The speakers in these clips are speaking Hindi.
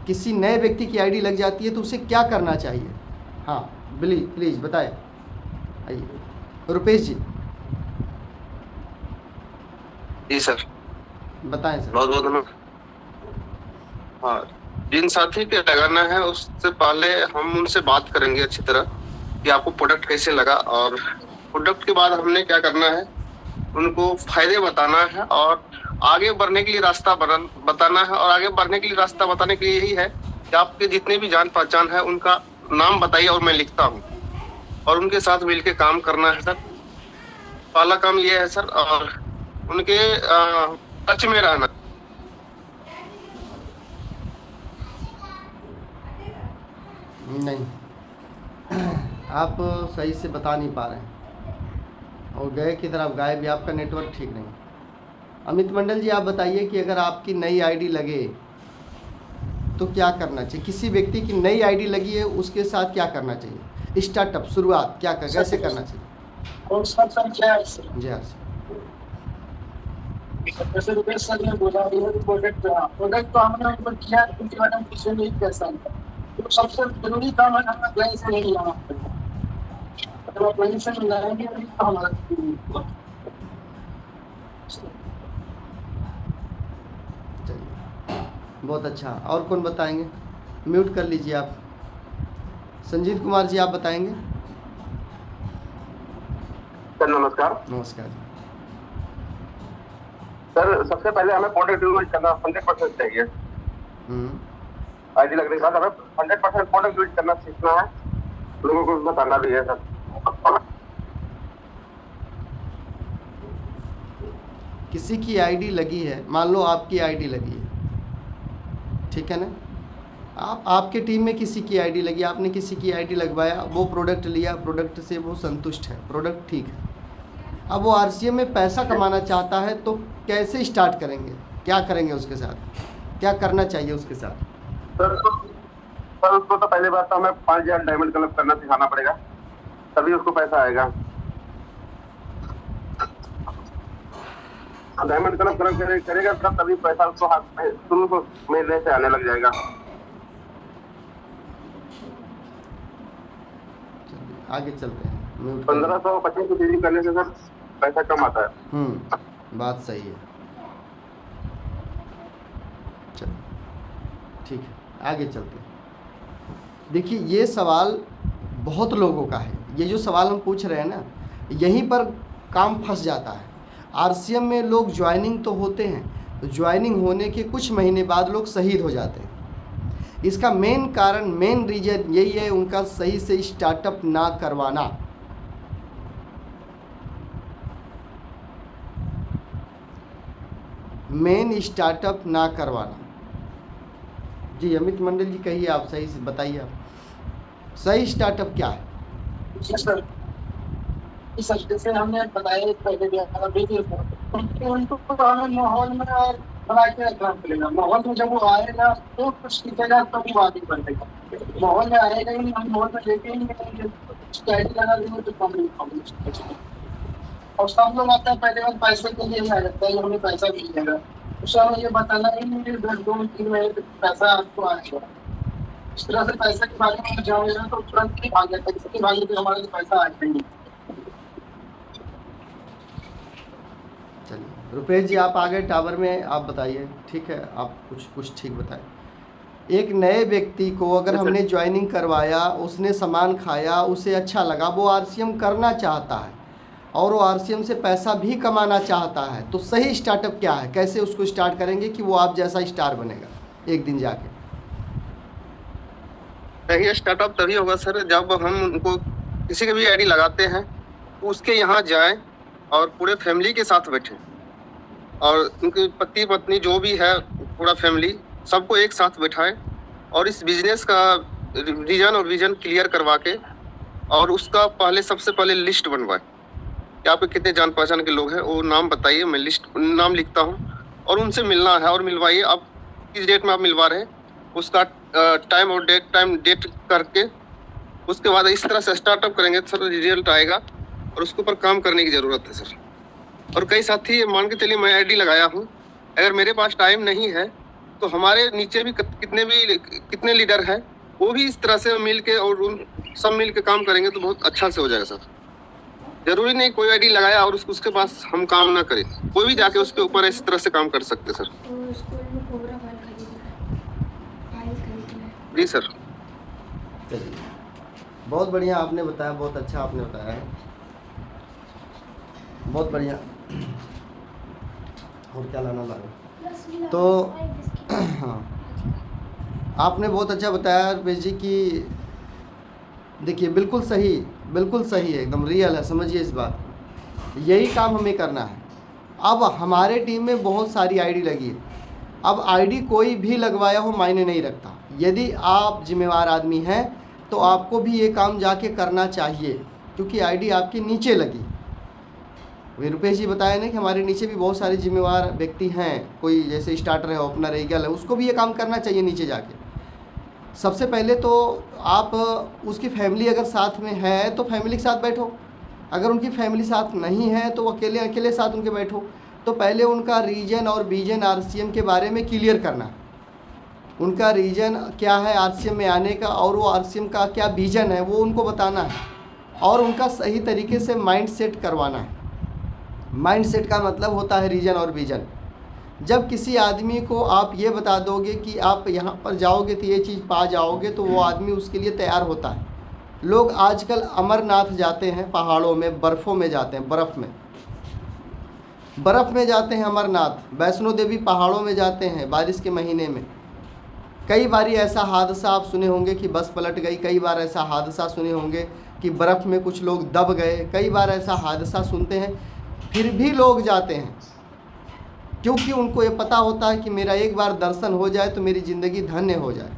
किसी नए व्यक्ति की आईडी लग जाती है तो उसे क्या करना चाहिए? हाँ प्लीज़ बताएं। आइए रुपेश जी। जी सर, बताएं सर। बहुत बहुत धन्यवाद। हाँ, जिन साथी पे लगाना है उससे पहले हम उनसे बात करेंगे अच्छी तरह कि आपको प्रोडक्ट कैसे लगा, और प्रोडक्ट के बाद हमने क्या करना है, उनको फायदे बताना है और आगे बढ़ने के लिए रास्ता बताना है। और आगे बढ़ने के लिए रास्ता बताने के लिए यही है कि आपके जितने भी जान पहचान है उनका नाम बताइए और मैं लिखता हूँ, और उनके साथ मिलकर काम करना है सर। पहला काम ये है सर, और उनके टच में रहना। नहीं आप सही से बता नहीं पा रहे हैं और गए की तरफ गायब भी, आपका नेटवर्क ठीक नहीं। अमित मंडल जी आप बताइए कि अगर आपकी नई आईडी लगे तो क्या करना चाहिए? किसी व्यक्ति की नई आईडी लगी है उसके साथ क्या करना चाहिए? स्टार्टअप शुरुआत कैसे करना चाहिए? जी हाँ जैसे रुपेश सर ने बोला प्रोडक्ट तो हमने ऊपर किया, उनके बारे में किसी नहीं कर सकता। तो सबसे जरूरी काम है हमें कहीं से नहीं लाना पड़ेगा। अगर आप कहीं से नहीं लाएंगे तो हमारा बहुत अच्छा। और कौन बताएंगे? म्यूट कर लीजिए आप। संजीव कुमार जी आप बताएंगे। सर नमस्कार। नमस्कार सर, सबसे पहले हमें प्रोडक्ट यूज करना 100% चाहिए। आईडी लगने के बाद हमें 100% प्रोडक्ट यूज करना सीखना है, लोगों को बताना भी है सर। किसी की आईडी लगी है, मान लो आपकी आईडी लगी है, ठीक है ना, आपके टीम में किसी की आईडी लगी, आपने किसी की आईडी लगवाया, वो प्रोडक्ट लिया, प्रोडक्ट से वो संतुष्ट है, प्रोडक्ट ठीक है। अब वो आरसीएम में पैसा कमाना चाहता है तो कैसे स्टार्ट करेंगे, क्या करेंगे उसके साथ, क्या करना चाहिए उसके साथ? सर उसको तो पहली बात तो हमें 5000 डायमंड क्लब करना सिखाना पड़ेगा, तभी उसको पैसा आएगा। डायमंड क्लब करेगा तभी पैसा उसको हाथ में शुरू महीने से आने लग जाएगा। आगे चलते हैं। 1525 की चीज करने से सर पैसा कम आता है। बात सही है। चलो ठीक है, आगे चलते हैं। देखिए ये सवाल बहुत लोगों का है, ये जो सवाल हम पूछ रहे हैं ना, यहीं पर काम फंस जाता है। आरसीएम में लोग ज्वाइनिंग तो होते हैं, ज्वाइनिंग होने के कुछ महीने बाद लोग शहीद हो जाते हैं। इसका मेन कारण, मेन रीजन यही है, उनका सही से स्टार्टअप ना करवाना। मेन स्टार्टअप ना करवाना। जी अमित मंडल जी कहिए, आप सही से बताइए, आप सही स्टार्टअप क्या है? इस जैसे हमने बताया पहले भी उनको हमें माहौल में बना के रखना पड़ेगा। माहौल में जब वो आएगा तो कुछ सीखेगा, तभी वो आगे बढ़ेगा। माहौल में आएगा ही नहीं, हम माहौल में लेके ही नहीं स्टडी लगा देंगे तो कम। और सब लोग आते हैं पहले बार पैसे के लिए आ जाता है, हमें पैसा मिलेगा, उससे हमें ये बताना ही नहीं 2-3 महीने पैसा आपको आएगा। इस तरह से पैसे के बारे में जाओगे तो तुरंत ही भाग जाता है, इसके भागे तो हमारे लिए पैसा आएगा ही नहीं। चलिए रुपेश जी आप आ गए टावर में, आप बताइए। ठीक है, आप कुछ ठीक बताएं। एक नए व्यक्ति को अगर हमने ज्वाइनिंग करवाया, उसने सामान खाया, उसे अच्छा लगा, वो आरसीएम करना चाहता है और वो आरसीएम से पैसा भी कमाना चाहता है, तो सही स्टार्टअप क्या है? कैसे उसको स्टार्ट करेंगे कि वो आप जैसा स्टार बनेगा एक दिन जाके? सही स्टार्टअप तभी होगा सर जब हम उनको किसी की भी आईडी लगाते हैं तो उसके यहाँ जाएं और पूरे फैमिली के साथ बैठें, और उनके पति पत्नी जो भी है, पूरा फैमिली, सबको एक साथ बैठाएं और इस बिजनेस का रीजन और विजन क्लियर करवा के, और उसका सबसे पहले लिस्ट बनवाएं कि आपके कितने जान पहचान के लोग हैं, वो नाम बताइए, मैं नाम लिखता हूँ और उनसे मिलना है। और मिलवाइए, आप किस डेट में आप मिलवा रहे हैं उसका टाइम और डेट करके, उसके बाद इस तरह से स्टार्टअप करेंगे तो सर रिजल्ट आएगा और उसके ऊपर काम करने की ज़रूरत है सर। और कई साथी मान के चलिए मैं आईडी लगाया हूँ, अगर मेरे पास टाइम नहीं है तो हमारे नीचे भी कितने लीडर हैं, वो भी इस तरह से मिल के और उन सब मिल के काम करेंगे तो बहुत अच्छा से हो जाएगा सर। जरूरी नहीं कोई आईडी लगाया और उसके पास हम काम ना करें, कोई भी जाके उसके ऊपर इस तरह से काम कर सकते सर। जी सर। चलिए, बहुत बढ़िया आपने बताया, बहुत अच्छा आपने बताया है, बहुत बढ़िया। और क्या लाना लाना तो हाँ, आपने बहुत अच्छा बताया रमेश जी कि देखिए बिल्कुल सही है, एकदम रियल है, समझिए इस बात, यही काम हमें करना है। अब हमारे टीम में बहुत सारी आईडी लगी है, अब आईडी कोई भी लगवाया हो मायने नहीं रखता, यदि आप जिम्मेवार आदमी हैं तो आपको भी ये काम जाके करना चाहिए, क्योंकि आईडी आपके नीचे लगी। रुपेश जी बताया ना कि हमारे नीचे भी बहुत सारे जिम्मेवार व्यक्ति हैं, कोई जैसे स्टार्टर है, ओपनर है, ईगल है, उसको भी ये काम करना चाहिए नीचे जाके। सबसे पहले तो आप उसकी फैमिली अगर साथ में है तो फैमिली के साथ बैठो, अगर उनकी फैमिली साथ नहीं है तो अकेले साथ उनके बैठो। तो पहले उनका रीजन और विजन आरसीएम के बारे में क्लियर करना, उनका रीजन क्या है आरसीएम में आने का और वो आरसीएम का क्या विजन है वो उनको बताना है, और उनका सही तरीके से माइंड सेट करवाना है। माइंड सेट का मतलब होता है रीजन और विजन। जब किसी आदमी को आप ये बता दोगे कि आप यहाँ पर जाओगे तो ये चीज़ पा जाओगे, तो वो आदमी उसके लिए तैयार होता है। लोग आजकल अमरनाथ जाते हैं, पहाड़ों में, बर्फ़ों में जाते हैं, बर्फ़ में जाते हैं अमरनाथ, वैष्णो देवी पहाड़ों में जाते हैं बारिश के महीने में। कई बार ऐसा हादसा आप सुने होंगे कि बस पलट गई, कई बार ऐसा हादसा सुने होंगे कि बर्फ़ में कुछ लोग दब गए, कई बार ऐसा हादसा सुनते हैं, फिर भी लोग जाते हैं, क्योंकि उनको ये पता होता है कि मेरा एक बार दर्शन हो जाए तो मेरी ज़िंदगी धन्य हो जाए।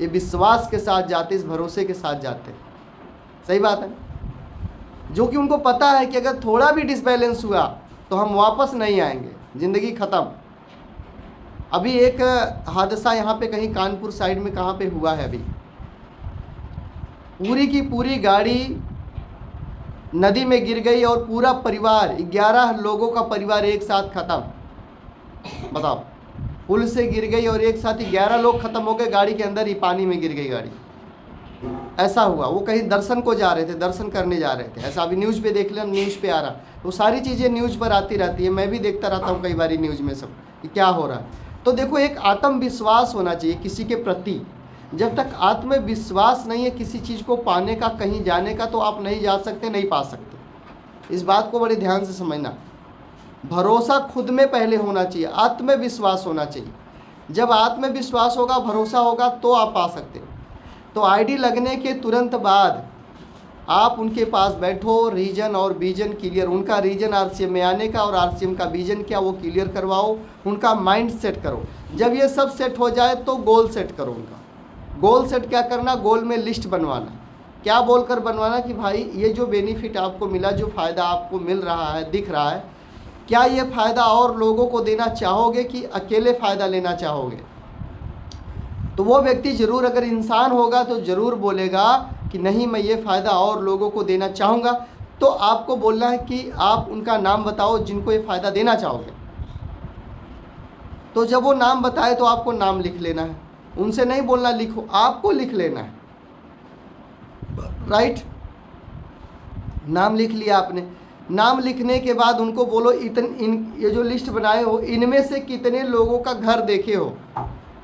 ये विश्वास के साथ जाते, इस भरोसे के साथ जाते। सही बात है, जो कि उनको पता है कि अगर थोड़ा भी डिसबैलेंस हुआ तो हम वापस नहीं आएंगे, ज़िंदगी ख़त्म। अभी एक हादसा यहाँ पे कहीं कानपुर साइड में कहाँ पे हुआ है, अभी पूरी की पूरी गाड़ी नदी में गिर गई और पूरा परिवार, 11 लोगों का परिवार एक साथ ख़त्म। बताओ, पुल से गिर गई और एक साथ ही 11 लोग ख़त्म हो गए, गाड़ी के अंदर ही पानी में गिर गई गाड़ी। ऐसा हुआ, वो कहीं दर्शन को जा रहे थे, दर्शन करने जा रहे थे, ऐसा अभी न्यूज़ पे देख लें, न्यूज़ पे आ रहा। तो सारी चीज़ें न्यूज़ पर आती रहती है, मैं भी देखता रहता हूँ कई बार न्यूज़ में सब कि क्या हो रहा है। तो देखो, एक आत्मविश्वास होना चाहिए किसी के प्रति। जब तक आत्मविश्वास नहीं है किसी चीज़ को पाने का, कहीं जाने का, तो आप नहीं जा सकते, नहीं पा सकते। इस बात को बड़े ध्यान से समझना। भरोसा खुद में पहले होना चाहिए, आत्मविश्वास होना चाहिए। जब आत्मविश्वास होगा, भरोसा होगा, तो आप पा सकते हो। तो आईडी लगने के तुरंत बाद आप उनके पास बैठो, रीजन और विजन क्लियर, उनका रीजन आरसीएम में आने का और आरसीएम का विजन क्या वो क्लियर करवाओ, उनका माइंड सेट करो। जब ये सब सेट हो जाए तो गोल सेट करो। उनका गोल सेट क्या करना, गोल में लिस्ट बनवाना। क्या बोलकर बनवाना कि भाई ये जो बेनिफिट आपको मिला, जो फ़ायदा आपको मिल रहा है, दिख रहा है, क्या ये फ़ायदा और लोगों को देना चाहोगे कि अकेले फ़ायदा लेना चाहोगे। तो वो व्यक्ति ज़रूर, अगर इंसान होगा तो ज़रूर बोलेगा कि नहीं, मैं ये फ़ायदा और लोगों को देना चाहूँगा। तो आपको बोलना है कि आप उनका नाम बताओ जिनको ये फ़ायदा देना चाहोगे। तो जब वो नाम बताए तो आपको नाम लिख लेना है, उनसे नहीं बोलना लिखो, आपको लिख लेना है, राइट। नाम लिख लिया आपने, नाम लिखने के बाद उनको बोलो ये जो लिस्ट बनाए हो, इनमें से कितने लोगों का घर देखे हो,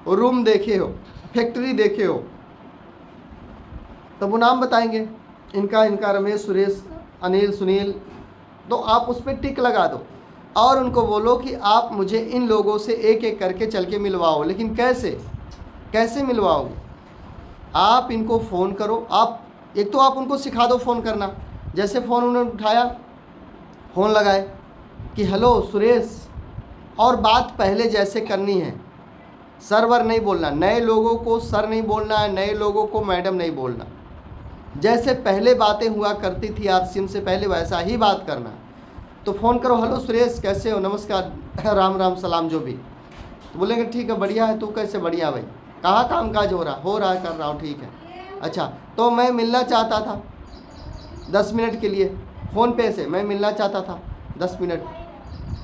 रूम देखे हो, फैक्ट्री देखे हो। तब वो नाम बताएंगे, इनका रमेश, सुरेश, अनिल, सुनील। तो आप उस पर टिक लगा दो और उनको बोलो कि आप मुझे इन लोगों से एक एक करके चल के मिलवाओ। लेकिन कैसे मिलवाओगे? आप इनको फ़ोन करो। आप एक तो आप उनको सिखा दो फ़ोन करना। जैसे फ़ोन उन्होंने उठाया, फ़ोन लगाए कि हेलो सुरेश, और बात पहले जैसे करनी है, सर वर नहीं बोलना, नए लोगों को सर नहीं बोलना है, नए लोगों को मैडम नहीं बोलना। जैसे पहले बातें हुआ करती थी आरसीएम से पहले, वैसा ही बात करना। तो फ़ोन करो, हेलो सुरेश कैसे हो, नमस्कार, राम राम सलाम, जो भी। तो बोलेंगे ठीक है, बढ़िया है, तू कैसे? बढ़िया भाई। कहाँ काम काज हो रहा है, कर रहा हूँ, ठीक है। अच्छा, तो मैं मिलना चाहता था 10 मिनट के लिए, फ़ोन पे से मैं मिलना चाहता था 10 मिनट।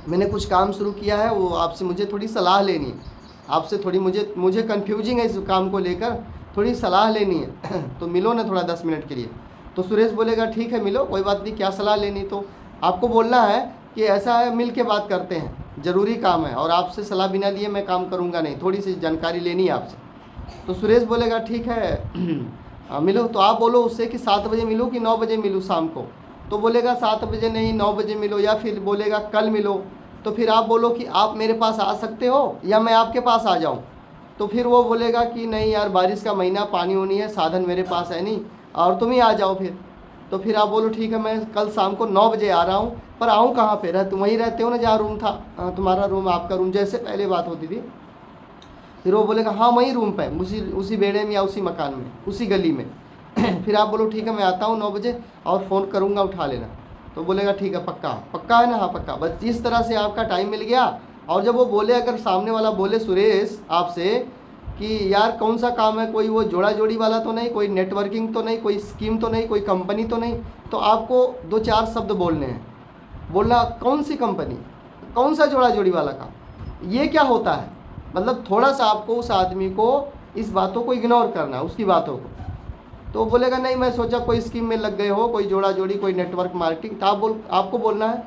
मैंने कुछ काम शुरू किया है, वो आपसे मुझे थोड़ी सलाह लेनी है। आपसे थोड़ी मुझे कन्फ्यूजिंग है इस काम को लेकर, थोड़ी सलाह लेनी है तो मिलो ना थोड़ा 10 मिनट के लिए। तो सुरेश बोलेगा ठीक है मिलो, कोई बात नहीं, क्या सलाह लेनी। तो आपको बोलना है कि ऐसा है, मिल के बात करते हैं, ज़रूरी काम है और आपसे सलाह बिना लिए मैं काम करूँगा नहीं, थोड़ी सी जानकारी लेनी है आपसे। तो सुरेश बोलेगा ठीक है मिलो। तो आप बोलो उससे कि 7 बजे मिलूँ कि 9 बजे मिलूँ शाम को। तो बोलेगा 7 बजे नहीं 9 बजे मिलो, या फिर बोलेगा कल मिलो। तो फिर आप बोलो कि आप मेरे पास आ सकते हो या मैं आपके पास आ जाऊँ। तो फिर वो बोलेगा कि नहीं यार बारिश का महीना, पानी होनी है, साधन मेरे पास है नहीं और तुम ही आ जाओ फिर। तो फिर आप बोलो ठीक है मैं कल शाम को 9 बजे आ रहा हूँ, पर आऊँ कहाँ पे? तुम वहीं रहते हो ना जहाँ रूम था, तुम्हारा रूम, आपका रूम, जैसे पहले बात होती थी। फिर वो बोलेगा हाँ वहीं रूम पे, उसी बेड़े में या उसी मकान में, उसी गली में फिर आप बोलो ठीक है मैं आता हूँ 9 बजे और फ़ोन करूँगा, उठा लेना। तो बोलेगा ठीक है पक्का, पक्का है ना? हाँ पक्का। बस इस तरह से आपका टाइम मिल गया। और जब वो बोले, अगर सामने वाला बोले सुरेश आपसे कि यार कौन सा काम है, कोई वो जोड़ा जोड़ी वाला तो नहीं, कोई नेटवर्किंग तो नहीं, कोई स्कीम तो नहीं, कोई कंपनी तो नहीं, तो आपको 2-4 शब्द बोलने हैं। बोलना कौन सी कंपनी, कौन सा जोड़ा जोड़ी वाला काम, ये क्या होता है। मतलब थोड़ा सा आपको उस आदमी को इस बातों को इग्नोर करना है, उसकी बातों को। तो बोलेगा नहीं मैं सोचा कोई स्कीम में लग गए हो, कोई जोड़ा जोड़ी, कोई नेटवर्क मार्केटिंग। तो आपको बोलना है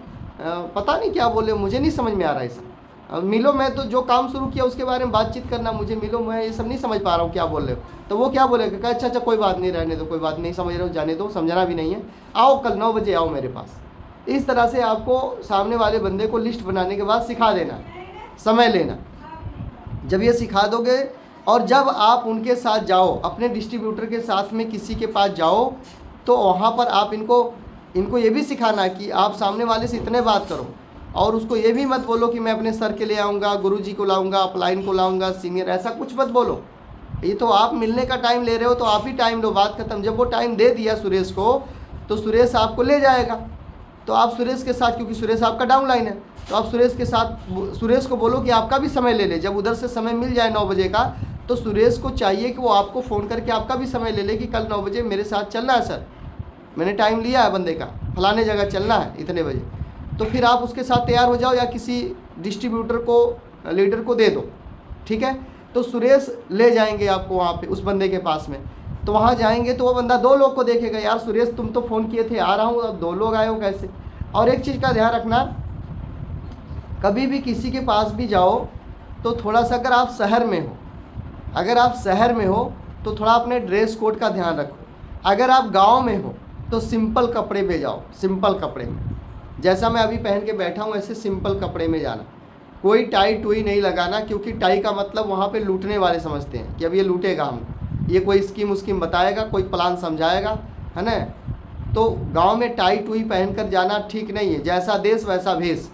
पता नहीं क्या बोले, मुझे नहीं समझ में आ रहा है सब, मिलो, मैं तो जो काम शुरू किया उसके बारे में बातचीत करना, मुझे मिलो, मैं ये सब नहीं समझ पा रहा हूँ क्या बोल रहे हो। तो वो क्या बोलेगा, अच्छा कोई बात नहीं, रहने दो, कोई बात नहीं, समझ रहे हो, जाने दो, समझना भी नहीं है, आओ कल 9 बजे आओ मेरे पास। इस तरह से आपको सामने वाले बंदे को लिस्ट बनाने के बाद सिखा देना, समय लेना। जब ये सिखा दोगे और जब आप उनके साथ जाओ, अपने डिस्ट्रीब्यूटर के साथ में किसी के पास जाओ, तो वहाँ पर आप इनको ये भी सिखाना कि आप सामने वाले से इतने बात करो और उसको ये भी मत बोलो कि मैं अपने सर के ले आऊँगा, गुरुजी को लाऊंगा, अपलाइन को लाऊंगा, सीनियर, ऐसा कुछ मत बोलो। ये तो आप मिलने का टाइम ले रहे हो तो आप ही टाइम लो, बात खत्म। जब वो टाइम दे दिया सुरेश को तो सुरेश आपको ले जाएगा। तो आप सुरेश के साथ, क्योंकि सुरेश आपका डाउनलाइन है, तो आप सुरेश को बोलो कि आपका भी समय ले ले। जब उधर से समय मिल जाए 9 बजे का, तो सुरेश को चाहिए कि वो आपको फ़ोन करके आपका भी समय ले ले कि कल 9 बजे मेरे साथ चलना है सर, मैंने टाइम लिया है बंदे का, फलाने जगह चलना है इतने बजे। तो फिर आप उसके साथ तैयार हो जाओ या किसी डिस्ट्रीब्यूटर को, लीडर को दे दो, ठीक है। तो सुरेश ले जाएंगे आपको वहाँ पे उस बंदे के पास में। तो वहाँ जाएंगे तो वो बंदा 2 लोग को देखेगा, यार सुरेश तुम तो फ़ोन किए थे, आ रहा हूँ, अब 2 लोग आए हो कैसे। और एक चीज़ का ध्यान रखना, कभी भी किसी के पास भी जाओ तो थोड़ा सा, अगर आप शहर में हो तो थोड़ा अपने ड्रेस कोड का ध्यान रखो। अगर आप गांव में हो तो सिंपल कपड़े में जाओ, सिंपल कपड़े में, जैसा मैं अभी पहन के बैठा हूँ ऐसे सिंपल कपड़े में जाना। कोई टाई टुई नहीं लगाना, क्योंकि टाई का मतलब वहाँ पे लूटने वाले समझते हैं कि अब ये लूटेगा हमको, ये कोई स्कीम बताएगा, कोई प्लान समझाएगा, है ना। तो गांव में टाई टुई पहनकर जाना ठीक नहीं है, जैसा देश वैसा भेष।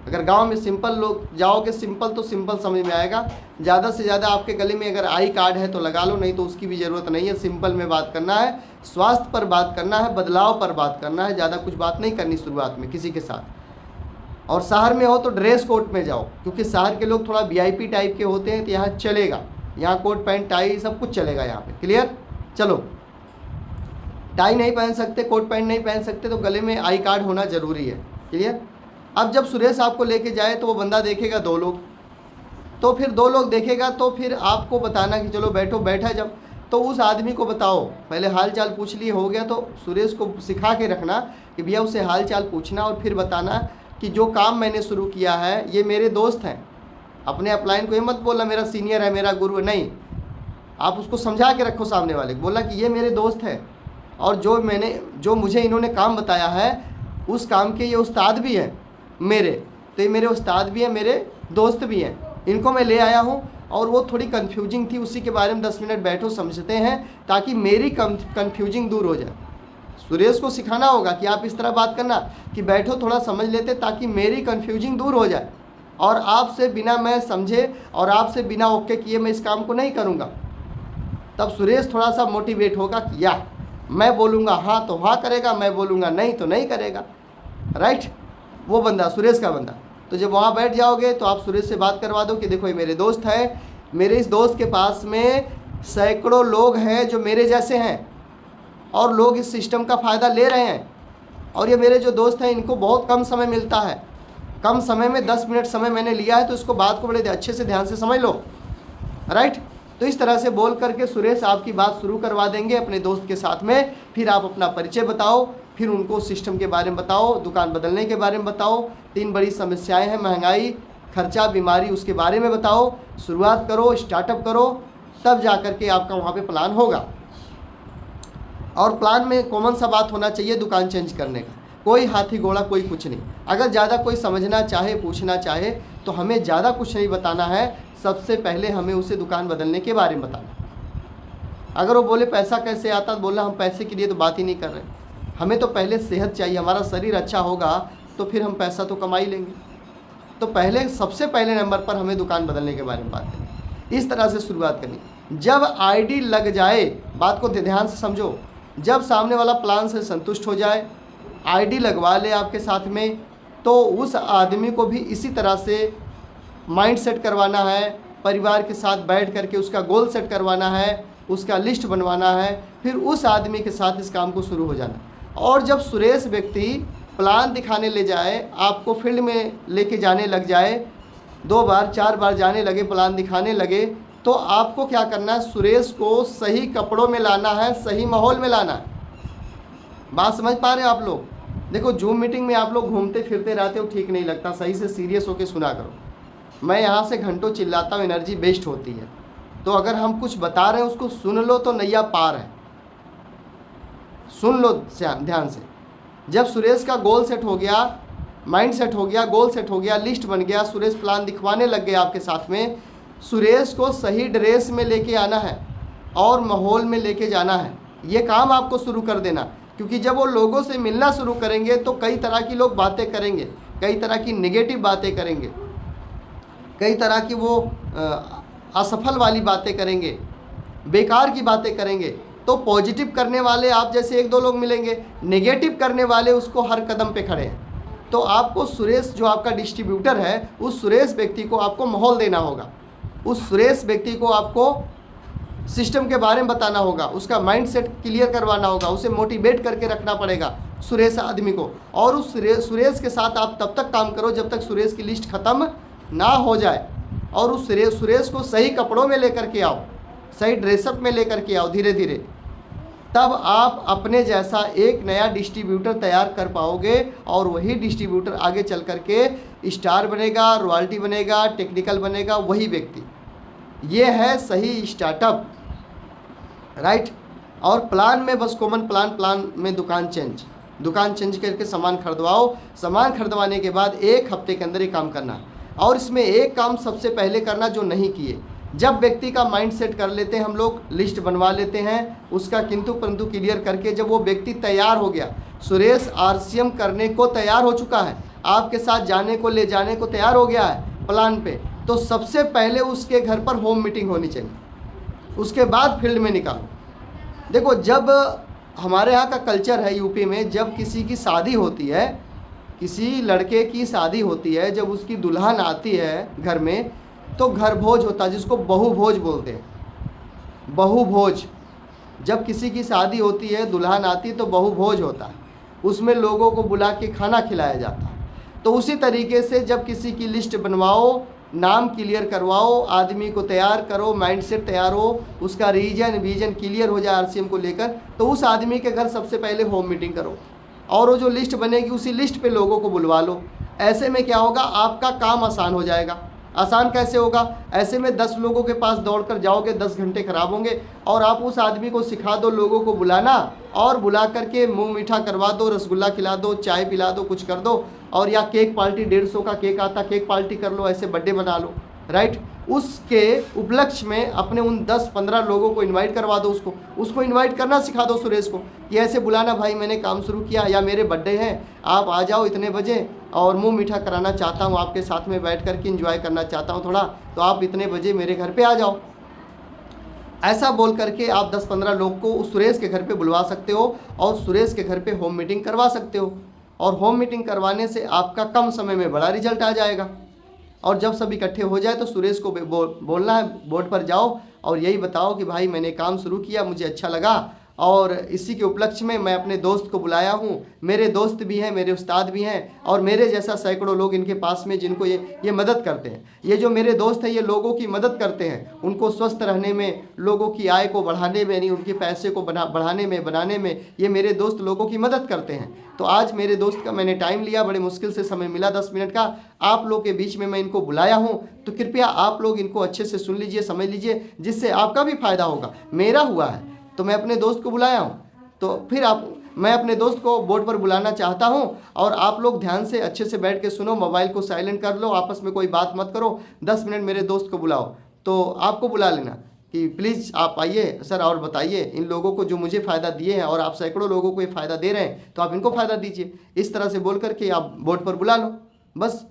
अगर गांव में सिंपल लोग जाओगे, सिंपल तो सिंपल समझ में आएगा। ज़्यादा से ज़्यादा आपके गले में अगर आई कार्ड है तो लगा लो, नहीं तो उसकी भी ज़रूरत नहीं है। सिंपल में बात करना है, स्वास्थ्य पर बात करना है, बदलाव पर बात करना है, ज़्यादा कुछ बात नहीं करनी शुरुआत में किसी के साथ। और शहर में हो तो ड्रेस कोड में जाओ, क्योंकि शहर के लोग थोड़ा VIP टाइप के होते हैं, तो यहाँ चलेगा, यहाँ कोट पैंट टाई सब कुछ चलेगा यहाँ पे। क्लियर? चलो, टाई नहीं पहन सकते, कोट पैंट नहीं पहन सकते, तो गले में आई कार्ड होना ज़रूरी है। क्लियर? अब जब सुरेश आपको लेके जाए तो वो बंदा देखेगा 2 लोग, तो फिर 2 लोग देखेगा तो फिर आपको बताना कि चलो बैठो। बैठा जब, तो उस आदमी को बताओ, पहले हाल चाल पूछ लिए, हो गया तो सुरेश को सिखा के रखना कि भैया उससे हाल चाल पूछना और फिर बताना कि जो काम मैंने शुरू किया है ये मेरे दोस्त हैं। अपने अपलाइन को ये मत बोलना मेरा सीनियर है, मेरा गुरु है, नहीं। आप उसको समझा के रखो सामने वाले को, बोला कि ये मेरे दोस्त हैं और जो मुझे इन्होंने काम बताया है उस काम के ये उस्ताद भी हैं मेरे, तो ये मेरे उस्ताद भी हैं, मेरे दोस्त भी हैं, इनको मैं ले आया हूँ। और वो थोड़ी कन्फ्यूजिंग थी, उसी के बारे में 10 मिनट बैठो, समझते हैं, ताकि मेरी कन्फ्यूजिंग दूर हो जाए। सुरेश को सिखाना होगा कि आप इस तरह बात करना कि बैठो थोड़ा समझ लेते, ताकि मेरी कन्फ्यूजिंग दूर हो जाए और आपसे बिना मैं समझे और आपसे बिना ओके किए मैं इस काम को नहीं करूँगा। तब सुरेश थोड़ा सा मोटिवेट होगा कि या मैं बोलूँगा हाँ तो हाँ करेगा, मैं बोलूँगा नहीं तो नहीं करेगा। राइट? वो बंदा, सुरेश का बंदा। तो जब वहाँ बैठ जाओगे तो आप सुरेश से बात करवा दो कि देखो ये मेरे दोस्त है, मेरे इस दोस्त के पास में सैकड़ों लोग हैं जो मेरे जैसे हैं और लोग इस सिस्टम का फ़ायदा ले रहे हैं, और ये मेरे जो दोस्त हैं इनको बहुत कम समय मिलता है कम समय में 10 मिनट समय मैंने लिया है, तो इसको बात को बड़े अच्छे से ध्यान से समझ लो, राइट। तो इस तरह से बोल करके सुरेश आपकी बात शुरू करवा देंगे अपने दोस्त के साथ में। फिर आप अपना परिचय बताओ, फिर उनको सिस्टम के बारे में बताओ, दुकान बदलने के बारे में बताओ, 3 बड़ी समस्याएं हैं, महंगाई, खर्चा, बीमारी, उसके बारे में बताओ। शुरुआत करो, स्टार्टअप करो, तब जा कर के आपका वहाँ पे प्लान होगा। और प्लान में कॉमन सा बात होना चाहिए दुकान चेंज करने का, कोई हाथी घोड़ा कोई कुछ नहीं। अगर ज़्यादा कोई समझना चाहे, पूछना चाहे, तो हमें ज़्यादा कुछ नहीं बताना है, सबसे पहले हमें उसे दुकान बदलने के बारे में बताना। अगर वो बोले पैसा कैसे आता, तो बोलना हम पैसे के लिए तो बात ही नहीं कर रहे, हमें तो पहले सेहत चाहिए, हमारा शरीर अच्छा होगा तो फिर हम पैसा तो कमा ही लेंगे। तो पहले सबसे पहले नंबर पर हमें दुकान बदलने के बारे में बात करनी, इस तरह से शुरुआत करनी। जब आईडी लग जाए, बात को ध्यान से समझो, जब सामने वाला प्लान से संतुष्ट हो जाए, आईडी लगवा ले आपके साथ में, तो उस आदमी को भी इसी तरह से माइंड सेट करवाना है, परिवार के साथ बैठ करके उसका गोल सेट करवाना है, उसका लिस्ट बनवाना है, फिर उस आदमी के साथ इस काम को शुरू हो जाना। और जब सुरेश व्यक्ति प्लान दिखाने ले जाए, आपको फील्ड में लेके जाने लग जाए, 2 बार 4 बार जाने लगे, प्लान दिखाने लगे, तो आपको क्या करना है, सुरेश को सही कपड़ों में लाना है, सही माहौल में लाना है। बात समझ पा रहे हैं आप लोग? देखो, जूम मीटिंग में आप लोग घूमते फिरते रहते हो, ठीक नहीं लगता, सही से सीरियस होकर सुना करो। मैं यहाँ से घंटों चिल्लाता हूँ, एनर्जी वेस्ट होती है। तो अगर हम कुछ बता रहे हैं उसको सुन लो तो नैया पार है, सुन लो ध्यान से। जब सुरेश का गोल सेट हो गया, माइंड सेट हो गया, गोल सेट हो गया, लिस्ट बन गया, सुरेश प्लान दिखवाने लग गए आपके साथ में, सुरेश को सही ड्रेस में लेके आना है और माहौल में लेके जाना है। ये काम आपको शुरू कर देना, क्योंकि जब वो लोगों से मिलना शुरू करेंगे तो कई तरह की लोग बातें करेंगे, कई तरह की नेगेटिव बातें करेंगे, कई तरह की वो असफल वाली बातें करेंगे, बेकार की बातें करेंगे। तो पॉजिटिव करने वाले आप जैसे 1-2 लोग मिलेंगे, नेगेटिव करने वाले उसको हर कदम पे खड़े हैं। तो आपको सुरेश जो आपका डिस्ट्रीब्यूटर है, उस सुरेश व्यक्ति को आपको माहौल देना होगा, उस सुरेश व्यक्ति को आपको सिस्टम के बारे में बताना होगा, उसका माइंड सेट क्लियर करवाना होगा, उसे मोटिवेट करके रखना पड़ेगा सुरेश आदमी को। और उस सुरेश के साथ आप तब तक काम करो जब तक सुरेश की लिस्ट ख़त्म ना हो जाए। और उस सुरेश को सही कपड़ों में लेकर के आओ, सही ड्रेसअप में लेकर के आओ धीरे धीरे, तब आप अपने जैसा एक नया डिस्ट्रीब्यूटर तैयार कर पाओगे। और वही डिस्ट्रीब्यूटर आगे चल कर के स्टार बनेगा, रॉयल्टी बनेगा, टेक्निकल बनेगा, वही व्यक्ति। ये है सही स्टार्टअप, राइट। और प्लान में बस कॉमन प्लान में दुकान चेंज करके सामान खरीदवाओ। सामान खरीदवाने के बाद 1 हफ्ते के अंदर ये काम करना है। और इसमें एक काम सबसे पहले करना जो नहीं किए, जब व्यक्ति का माइंड सेट कर लेते हैं हम लोग, लिस्ट बनवा लेते हैं, उसका किंतु परंतु क्लियर करके जब वो व्यक्ति तैयार हो गया, सुरेश आरसीएम करने को तैयार हो चुका है, आपके साथ जाने को ले जाने को तैयार हो गया है प्लान पे, तो सबसे पहले उसके घर पर होम मीटिंग होनी चाहिए, उसके बाद फील्ड में निकालो। देखो, जब हमारे यहाँ का कल्चर है यूपी में, जब किसी की शादी होती है, किसी लड़के की शादी होती है, जब उसकी दुल्हन आती है घर में, तो घर भोज होता है, जिसको बहू भोज बोलते हैं। बहू भोज, जब किसी की शादी होती है, दुल्हन आती है, तो बहू भोज होता है, उसमें लोगों को बुला के खाना खिलाया जाता है। तो उसी तरीके से जब किसी की लिस्ट बनवाओ, नाम क्लियर करवाओ, आदमी को तैयार करो, माइंडसेट तैयार हो, उसका रीजन विजन क्लियर हो जाए आरसीएम को लेकर, तो उस आदमी के घर सबसे पहले होम मीटिंग करो। और वो जो लिस्ट बनेगी उसी लिस्ट पे लोगों को बुलवा लो। ऐसे में क्या होगा, आपका काम आसान हो जाएगा। आसान कैसे होगा, ऐसे में 10 लोगों के पास दौड़कर जाओगे, 10 घंटे खराब होंगे। और आप उस आदमी को सिखा दो लोगों को बुलाना, और बुला करके मुंह मीठा करवा दो, रसगुल्ला खिला दो, चाय पिला दो, कुछ कर दो। और या केक पार्टी, 150 का केक आता, केक पार्टी कर लो, ऐसे बर्थडे बना लो, राइट। उसके उपलक्ष्य में अपने उन 10-15 लोगों को इनवाइट करवा दो, उसको इनवाइट करना सिखा दो सुरेश को, कि ऐसे बुलाना, भाई मैंने काम शुरू किया, या मेरे बर्थडे है, आप आ जाओ इतने बजे, और मुंह मीठा कराना चाहता हूँ, आपके साथ में बैठ कर के एंजॉय करना चाहता हूँ थोड़ा, तो आप इतने बजे मेरे घर पे आ जाओ। ऐसा बोल करके आप 10-15 लोग को उस सुरेश के घर पे बुलवा सकते हो, और सुरेश के घर पे होम मीटिंग करवा सकते हो। और होम मीटिंग करवाने से आपका कम समय में बड़ा रिजल्ट आ जाएगा। और जब सब इकट्ठे हो जाए तो सुरेश को बोलना है, बोर्ड पर जाओ और यही बताओ कि भाई मैंने काम शुरू किया, मुझे अच्छा लगा, और इसी के उपलक्ष्य में मैं अपने दोस्त को बुलाया हूँ। मेरे दोस्त भी हैं, मेरे उस्ताद भी हैं और मेरे जैसा सैकड़ों लोग इनके पास में जिनको ये मदद करते हैं। ये जो मेरे दोस्त हैं ये लोगों की मदद करते हैं, उनको स्वस्थ रहने में, लोगों की आय को बढ़ाने में, यानी उनके पैसे को बढ़ाने में, बनाने में ये मेरे दोस्त लोगों की मदद करते हैं। तो आज मेरे दोस्त का मैंने टाइम लिया, बड़े मुश्किल से समय मिला 10 मिनट का, आप लोग के बीच में मैं इनको बुलाया हूँ। तो कृपया आप लोग इनको अच्छे से सुन लीजिए, समझ लीजिए, जिससे आपका भी फायदा होगा। मेरा हुआ है तो मैं अपने दोस्त को बुलाया हूँ, तो फिर मैं अपने दोस्त को बोर्ड पर बुलाना चाहता हूँ और आप लोग ध्यान से अच्छे से बैठ के सुनो, मोबाइल को साइलेंट कर लो, आपस में कोई बात मत करो। 10 मिनट मेरे दोस्त को बुलाओ, तो आपको बुला लेना कि प्लीज़ आप आइए सर और बताइए इन लोगों को जो मुझे फ़ायदा दिए हैं, और आप सैकड़ों लोगों को ये फ़ायदा दे रहे हैं तो आप इनको फ़ायदा दीजिए। इस तरह से बोल करके आप बोर्ड पर बुला लो बस।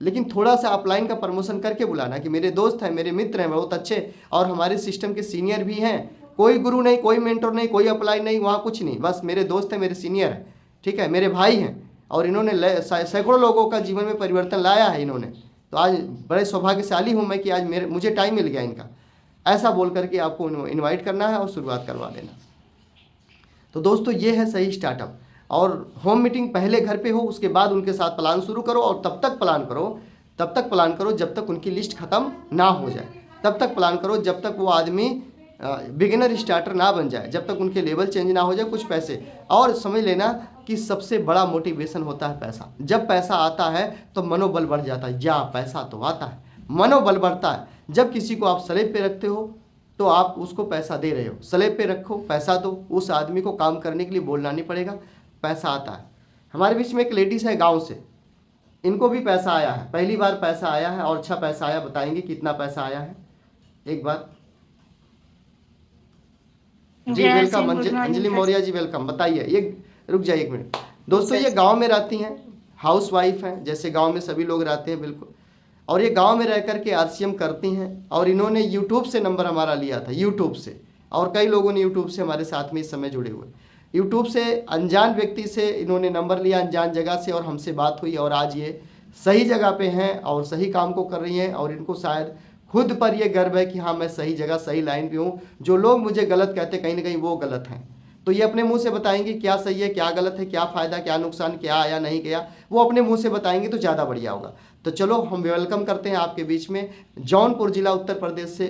लेकिन थोड़ा सा अपलाइन का प्रमोशन करके बुलाना कि मेरे दोस्त हैं, मेरे मित्र हैं बहुत अच्छे, और हमारे सिस्टम के सीनियर भी हैं। कोई गुरु नहीं, कोई मेंटर नहीं, कोई अपलाइन नहीं, वहाँ कुछ नहीं, बस मेरे दोस्त हैं, मेरे सीनियर हैं, ठीक है, मेरे भाई हैं, और इन्होंने सैकड़ों लोगों का जीवन में परिवर्तन लाया है इन्होंने। तो आज बड़े सौभाग्यशाली हूँ मैं कि आज मुझे टाइम मिल गया इनका। ऐसा बोल करके आपको इन्वाइट करना है और शुरुआत करवा देना। तो दोस्तों ये है सही स्टार्टअप। और होम मीटिंग पहले घर पे हो, उसके बाद उनके साथ प्लान शुरू करो, और तब तक प्लान करो जब तक उनकी लिस्ट ख़त्म ना हो जाए, तब तक प्लान करो जब तक वो आदमी बिगिनर स्टार्टर ना बन जाए, जब तक उनके लेवल चेंज ना हो जाए कुछ पैसे। और समझ लेना कि सबसे बड़ा मोटिवेशन होता है पैसा। जब पैसा आता है तो मनोबल बढ़ जाता है। या पैसा तो आता है, मनोबल बढ़ता है। जब किसी को आप स्लेब पे रखते हो तो आप उसको पैसा दे रहे हो। स्लेब पे रखो, पैसा दो, उस आदमी को काम करने के लिए बोलना नहीं पड़ेगा, पैसा आता है। हमारे बीच में एक लेडीज़ है गाँव से, इनको भी पैसा आया है, पहली बार पैसा आया है और अच्छा पैसा आया। बताएंगे कितना पैसा आया है एक बार। जी वेलकम अंजलि मौर्य जी, वेलकम। बताइए, ये रुक जाइए 1 मिनट। दोस्तों ये गांव में रहती हैं, हाउस वाइफ हैं, जैसे गांव में सभी लोग रहते हैं बिल्कुल, और ये गांव में रह करके RCM करती हैं। और इन्होंने यूट्यूब से नंबर हमारा लिया था, यूट्यूब से, और कई लोगों ने यूट्यूब से हमारे साथ में इस समय जुड़े हुए। यूट्यूब से अनजान व्यक्ति से इन्होंने नंबर लिया, अनजान जगह से, और हमसे बात हुई, और आज ये सही जगह पे हैं और सही काम को कर रही हैं। और इनको शायद खुद पर ये गर्व है कि हाँ मैं सही जगह सही लाइन पे हूँ। जो लोग मुझे गलत कहते कहीं ना कहीं वो गलत हैं, तो ये अपने मुंह से बताएंगे क्या सही है क्या गलत है, क्या फ़ायदा क्या नुकसान, क्या आया नहीं गया, वो अपने मुंह से बताएंगे तो ज़्यादा बढ़िया होगा। तो चलो हम वेलकम करते हैं आपके बीच में जौनपुर जिला उत्तर प्रदेश से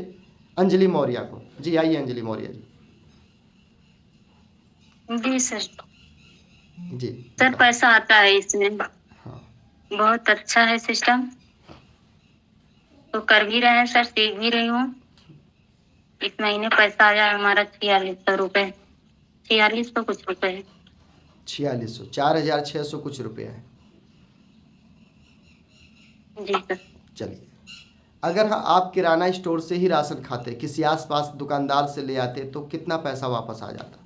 अंजलि मौर्य को। जी आइए अंजलि मौर्य जी। जी सर। जी सर पैसा आता है इसमें। हाँ बहुत अच्छा है सिस्टम, तो कर भी रहे हैं सर, सीख भी रही हूँ। इस महीने पैसा आया है हमारा 4600 रुपये, 4600 कुछ रुपए। 4600, 4600 कुछ रुपये है। जी सर। चलिए, अगर आप किराना स्टोर से ही राशन खाते, किसी आसपास दुकानदार से ले आते, तो कितना पैसा वापस आ जाता?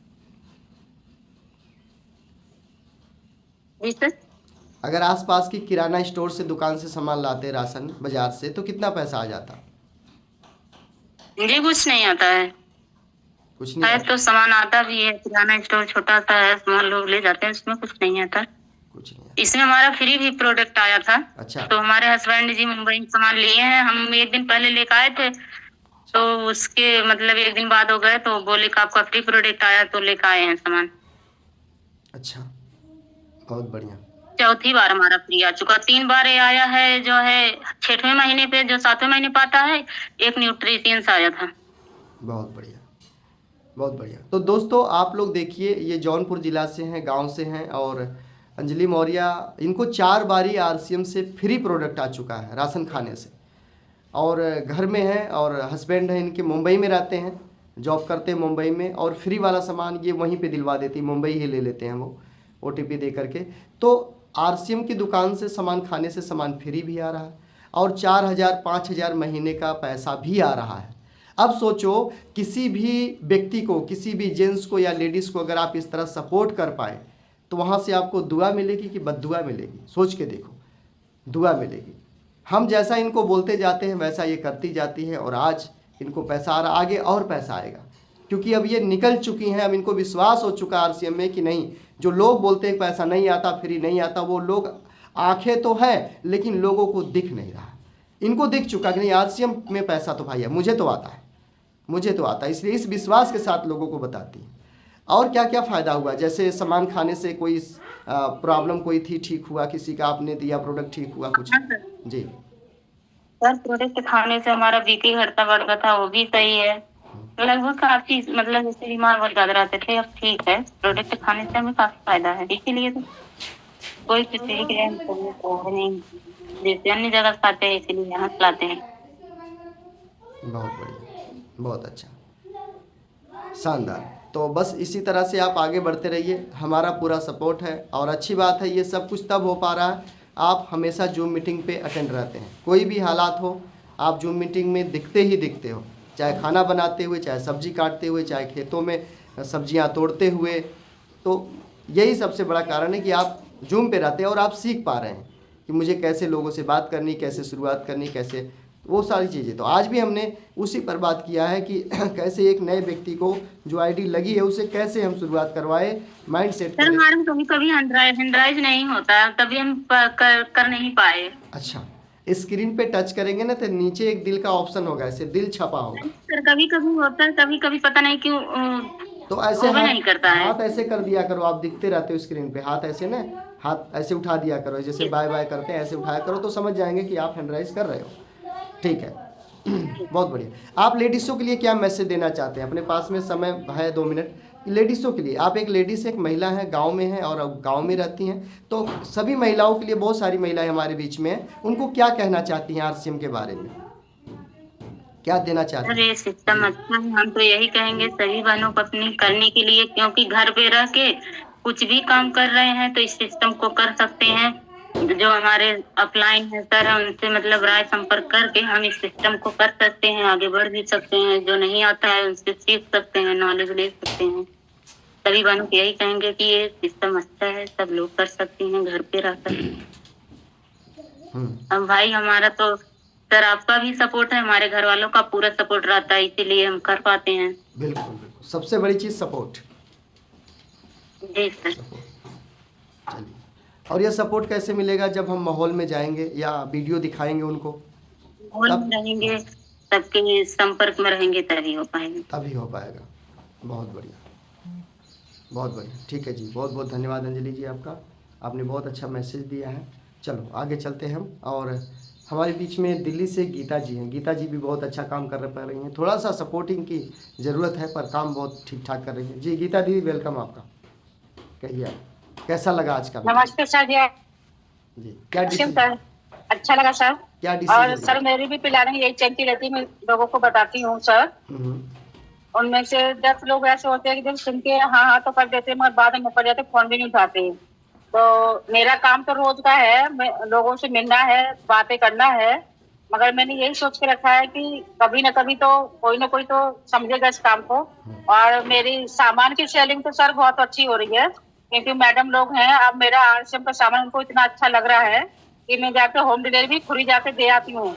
जी सर। अगर आसपास की किराना स्टोर से दुकान से सामान लाते राशन बाजार से, तो कितना पैसा आ जाता? मुझे कुछ नहीं आता है। कुछ नहीं आता? तो सामान आता भी है, किराना स्टोर छोटा सा है, सामान लोग ले जाते हैं, इसमें कुछ नहीं आता। कुछ नहीं आता। इसमें हमारा फ्री भी प्रोडक्ट आया था। अच्छा। तो हमारे हस्बैंड जी मुंबई से सामान लिए हैं, हम 1 दिन पहले लेकर आए थे, तो उसके मतलब 1 दिन बाद हो गए, तो बोले कि आपका फ्री प्रोडक्ट आया, तो लेकर आए हैं सामान। अच्छा, बहुत बढ़िया। चौथी बार हमारा फ्री आ चुका। 3 बार ये आया है, जो है 6वें महीने पे, जो 7वें महीने पे आता है, एक न्यूट्रिशियंस आया था। बहुत बढ़िया, बहुत बढ़िया। तो दोस्तों आप लोग देखिए, ये जौनपुर जिला से हैं, गांव से हैं, और अंजलि मौर्य, इनको 4 बारी RCM से फ्री प्रोडक्ट आ चुका है राशन खाने से, और घर में है, और हस्बैंड है इनके मुंबई में रहते हैं, जॉब करते हैं मुंबई में, और फ्री वाला सामान ये वहीं पे दिलवा देती, मुंबई ही ले लेते हैं वो OTP दे करके। तो RCM की दुकान से सामान खाने से सामान फ्री भी आ रहा है, और 4000 5000 महीने का पैसा भी आ रहा है। अब सोचो, किसी भी व्यक्ति को, किसी भी जेंट्स को या लेडीज़ को अगर आप इस तरह सपोर्ट कर पाए, तो वहाँ से आपको दुआ मिलेगी कि बद्दुआ मिलेगी? सोच के देखो, दुआ मिलेगी। हम जैसा इनको बोलते जाते हैं वैसा ये करती जाती है, और आज इनको पैसा आ रहा, आगे और पैसा आएगा, क्योंकि अब ये निकल चुकी हैं। अब इनको विश्वास हो चुका RCM में कि नहीं, जो लोग बोलते हैं पैसा नहीं आता, फ्री नहीं आता, वो लोग, आंखें तो है लेकिन लोगों को दिख नहीं रहा। इनको दिख चुका कि नहीं, RCM में पैसा तो भाई है, मुझे तो आता है, मुझे तो आता है, इसलिए इस विश्वास के साथ लोगों को बताती है। और क्या क्या फ़ायदा हुआ? जैसे सामान खाने से कोई प्रॉब्लम कोई थी, ठीक हुआ? किसी का आपने दिया प्रोडक्ट ठीक हुआ कुछ? हाँ सर। जी। सर प्रोडक्ट खाने से हमारा बीपी घटता बढ़ता था, वो भी सही है। लगभग काफी मतलब जैसे बीमार बहुत ज्यादा रहते थे, अब ठीक है। प्रोडक्ट खाने से हमें काफी फायदा है, इसीलिए तो कोई किसी के नहीं, जैसे अन्य जगह खाते हैं इसीलिए यहाँ खिलाते हैं। बहुत बढ़िया, बहुत अच्छा, शानदार। तो बस इसी तरह से आप आगे बढ़ते रहिए, हमारा पूरा सपोर्ट है। और अच्छी बात है, ये सब कुछ तब हो पा रहा है आप हमेशा जूम मीटिंग पे अटेंड रहते हैं। कोई भी हालात हो, आप जूम मीटिंग में दिखते ही दिखते हो, चाहे खाना बनाते हुए, चाहे सब्जी काटते हुए, चाहे खेतों में सब्जियां तोड़ते हुए। तो यही सबसे बड़ा कारण है कि आप जूम पे रहते हैं और आप सीख पा रहे हैं कि मुझे कैसे लोगों से बात करनी, कैसे शुरुआत करनी, कैसे वो सारी चीज़ें। तो आज भी हमने उसी पर बात किया है कि कैसे एक नए व्यक्ति को जो आईडी लगी है उसे कैसे हम शुरुआत करवाए, माइंड सेट सर हमारे में कभी कभी हैंडराइज नहीं होता, तभी हम कर नहीं पाए। अच्छा, स्क्रीन पे टच करेंगे ना तो नीचे एक दिल का ऑप्शन होगा, ऐसे दिल छपा होगा। सर कभी कभी होता है, कभी कभी पता नहीं क्यों तो ऐसे वो भी नहीं करता है। हाथ ऐसे कर दिया करो, आप दिखते रहते हो स्क्रीन पे, हाथ ऐसे ना, हाथ ऐसे उठा दिया करो, जैसे बाय बाय करते हैं ऐसे उठाया करो, तो समझ जाएंगे कि आप हैंडराइज कर रहे हो। ठीक है, बहुत बढ़िया। आप लेडीज़ों के लिए क्या मैसेज देना चाहते हैं? अपने पास में समय है 2 मिनट। लेडीज़ों के लिए, आप एक लेडीज़, एक महिला है, गांव में है और गांव में रहती हैं, तो सभी महिलाओं के लिए, बहुत सारी महिलाएं हमारे बीच में हैं, उनको क्या कहना चाहती हैं आरसीएम के बारे में, क्या देना चाहते हैं? अरे सिस्टम अच्छा है, हम तो यही कहेंगे सभी बहनों को अपनी करने के लिए, क्योंकि घर पे रह के कुछ भी काम कर रहे हैं तो इस सिस्टम को कर सकते हैं। जो हमारे अपलाइन है सर, उनसे मतलब राय संपर्क करके हम इस सिस्टम को कर सकते हैं, आगे बढ़ भी सकते हैं। जो नहीं आता है उनसे सीख सकते हैं, नॉलेज ले सकते हैं। सभी बहनों को यही कहेंगे कि ये सिस्टम अच्छा है, सब लोग कर सकते हैं घर पे रहकर। अब भाई हमारा तो सर आपका भी सपोर्ट है, हमारे घर वालों का पूरा सपोर्ट रहता है, इसीलिए हम कर पाते हैं। बिल्कुल बिल्कुल, सबसे बड़ी चीज़ सपोर्ट। जी सर। चलिए, और यह सपोर्ट कैसे मिलेगा? जब हम माहौल में जाएंगे या वीडियो दिखाएंगे उनको, तब रहेंगे, सबके संपर्क में रहेंगे, तभी हो पाएगा। तभी हो पाएगा। बहुत बढ़िया, बहुत बढ़िया। ठीक है जी, बहुत बहुत धन्यवाद अंजलि जी आपका, आपने बहुत अच्छा मैसेज दिया है। चलो आगे चलते हैं हम। और हमारे बीच में दिल्ली से गीता जी हैं। गीता जी भी बहुत अच्छा काम कर रही हैं, थोड़ा सा सपोर्टिंग की ज़रूरत है पर काम बहुत ठीक ठाक कर रही हैं। जी गीता दीदी, वेलकम आपका। कहिए कैसा लगा आज का? नमस्ते सर जी, क्या डिसीजन? अच्छा लगा सर। क्या और डिसीजन? सर मेरी भी प्लानिंग यही चलती रहती है, मैं लोगों को बताती हूँ सर। उनमें से 10 लोग ऐसे होते हैं कि जब सुन के हाँ हाँ तो कर देते हैं, मगर बाद में मुकर जाते, फोन भी नहीं उठाते। तो मेरा काम तो रोज का है, लोगों से मिलना है, बातें करना है, मगर मैंने यही सोच के रखा है कि कभी ना कभी तो कोई ना कोई तो समझेगा इस काम को। और मेरी सामान की सेलिंग तो सर बहुत अच्छी हो रही है, क्योंकि मैडम लोग हैं, अब मेरा आरसीएम का सामान उनको इतना अच्छा लग रहा है कि मैं जाके होम डिलीवरी खुद ही जाके दे आती हूँ।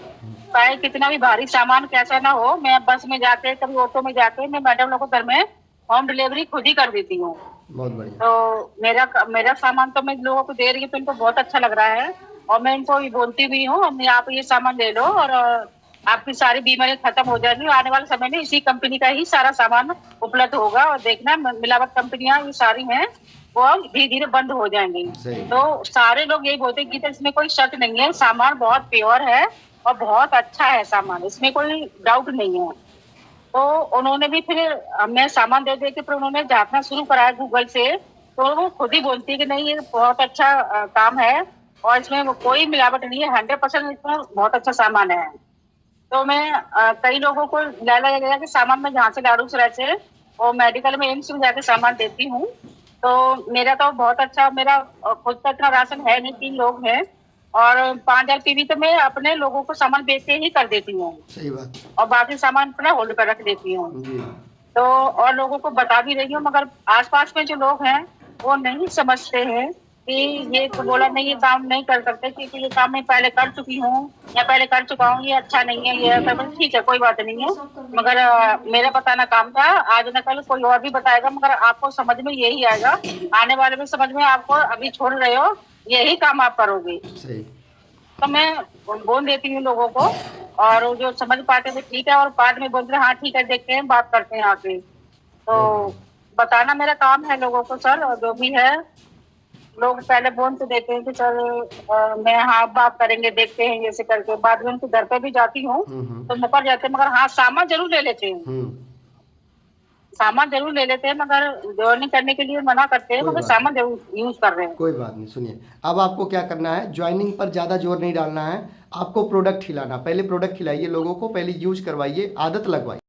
चाहे कितना भी भारी सामान कैसा ना हो, मैं बस में जाके, कभी ऑटो में जाके, मैं मैडम लोगों को घर में होम डिलीवरी खुद ही कर देती हूँ। बहुत बढ़िया। तो मेरा सामान तो मैं लोगों को दे रही हूँ, तो इनको बहुत अच्छा लग रहा है। और मैं इनको भी बोलती भी हूँ, आप ये सामान ले लो और आपकी सारी बीमारी खत्म हो जाएगी। आने वाले समय में इसी कंपनी का ही सारा सामान उपलब्ध होगा, और देखना मिलावट कंपनियां ये सारी हैं वो धीरे धीरे बंद हो जाएंगी। तो सारे लोग यही बोलते हैं कि इसमें कोई शक नहीं है, सामान बहुत प्योर है और बहुत अच्छा है सामान, इसमें कोई डाउट नहीं है। तो उन्होंने भी फिर मैं सामान दे दे के फिर उन्होंने जांचना शुरू कराया गूगल से, तो वो खुद ही बोलती है कि नहीं ये बहुत अच्छा काम है और इसमें कोई मिलावट नहीं है, 100% इसमें बहुत अच्छा सामान है। तो मैं कई लोगों को लाया गया कि सामान में जहाँ से लाड़ूसराय से और मेडिकल में, एम्स में जाके सामान देती हूँ। तो मेरा तो बहुत अच्छा, मेरा खुद का इतना राशन है नहीं, 3 लोग हैं और 5000 पीवी तो मैं अपने लोगों को सामान बेचते ही कर देती हूँ। सही बात। और बाकी सामान अपना होल्ड पर रख देती हूँ। तो और लोगों को बता भी रही हूँ, मगर आसपास में जो लोग हैं वो नहीं समझते हैं कि ये तो बोला नहीं, ये काम नहीं कर सकते क्योंकि ये काम मैं पहले कर चुकी हूँ या पहले कर चुका हूँ, ये अच्छा नहीं है, ये ठीक है कोई बात नहीं है, मगर मेरा बताना काम था, आज न कल कोई और भी बताएगा, मगर आपको समझ में यही आएगा, आने वाले में समझ में आपको अभी छोड़ रहे हो यही काम आप करोगे। तो मैं बोल देती हूँ लोगों को, और जो समझ पाते थे ठीक है, और बाद में बोलते हाँ ठीक है देखते हैं बात करते हैं आके। तो बताना मेरा काम है लोगों को सर, और जो भी है लोग पहले बोल तो देते हैं कि सर मैं हाँ बात करेंगे देखते हैं जैसे करके, बाद में उनके घर पे भी जाती हूँ तो मुकर जाते हैं, मगर हाँ सामान जरूर ले लेते हैं, सामान जरूर ले लेते हैं, मगर ज्वाइनिंग करने के लिए मना करते हैं, कोई मगर बात सामान जरूर यूज कर रहे हैं। कोई बात नहीं, सुनिए अब आपको क्या करना है, ज्वाइनिंग पर ज़्यादा जोर नहीं डालना है, आपको प्रोडक्ट खिलाना, पहले प्रोडक्ट खिलाइए लोगों को, पहले यूज करवाइए, आदत लगवाइए।